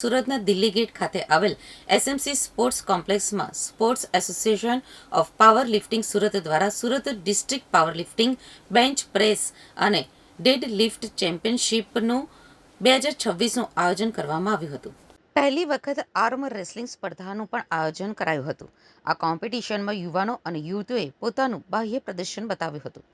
સુરતના દિલ્હી ગેટ ખાતે આવેલ એસએમસી સ્પોર્ટ્સ કોમ્પ્લેક્સમાં sports association of power lifting Surat દ્વારા Surat district power lifting bench press અને ડેડ લિફ્ટ ચેમ્પિયનશિપનું 2026નું આયોજન કરવામાં આવ્યું હતું. પહેલી વખત આર્મ રેસલિંગ સ્પર્ધાનું પણ આયોજન કરાયું હતું. આ કોમ્પિટિશનમાં યુવાનો અને યુવતીઓએ પોતાનું બાહ્ય પ્રદર્શન બતાવ્યું હતું.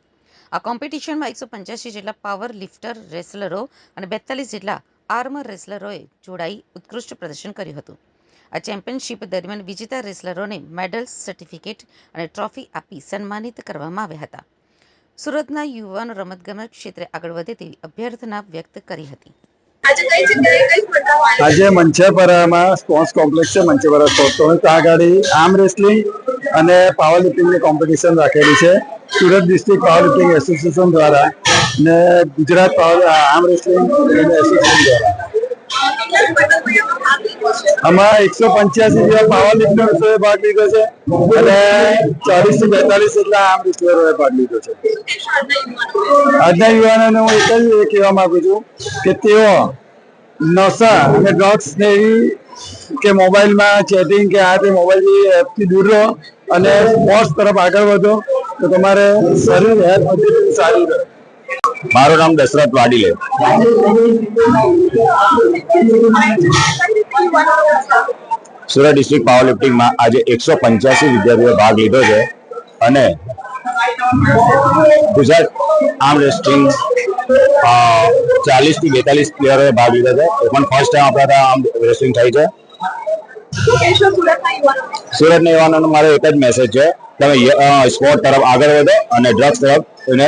આ કોમ્પિટિશનમાં 185 જેટલા પાવર લિફ્ટર રેસલરો અને 42 જેટલા આર્મ રેસલરોએ જોડાઈ ઉત્કૃષ્ટ પ્રદર્શન કર્યું હતું. આ ચેમ્પિયનશિપ દરમિયાન વિજેતા રેસલરોને મેડલ્સ, સર્ટિફિકેટ અને ટ્રોફી આપી સન્માનિત કરવામાં આવ્યા હતા. સુરતના યુવાનો રમતગમત ક્ષેત્રે આગળ વધે તેવી અભ્યર્થના વ્યક્ત કરી હતી. આજે મંચેપરામાં સ્પોર્ટ્સ કોમ્પ્લેક્સ છે. મંચેપરા સ્પોર્ટ્સ કોમ્પ્લેક્સ આગળ આર્મ રેસલિંગ અને પાવર લિફ્ટિંગની કોમ્પિટિશન રાખેલી છે. Surat district power lifting association દ્વારા ને Gujarat power arm wrestling association દ્વારા આમાં 185 જેવા પાવર લિફ્ટર્સોએ ભાગ લીધો છે અને 40 થી 42 જેટલા આર્મ રેસલરોએ ભાગ લીધો છે. આજના યુવાનોને હું એક જ કહેવા માંગુ છું કે તેઓ નશા અને ડ્રગ્સ ને એવી કે મોબાઈલમાં ચેટિંગ કે આ તે મોબાઈલ એપથી દૂર રહો અને સ્પોર્ટ્સ તરફ આગળ વધો તો તમારે શરીર હેલ્થ બધી સારી રહે. મારું નામ દશરથ વાડીલે. સુરત ડિસ્ટ્રિક્ટ પાવર લિફ્ટિંગમાં આજે 185 વિદ્યાર્થીઓએ ભાગ લીધો છે અને ગુજરાત આર્મ રેસલિંગ 40 થી 42 પ્લેયરોએ ભાગ લીધો છે. એ પણ ફર્સ્ટ ટાઈમ આપણા આર્મ રેસલિંગ થઈ છે. સુરતના યુવાનોનો મારો એક જ મેસેજ છે, તમે સ્પોર્ટ તરફ આગળ વધો અને ડ્રગ્સ તરફ એને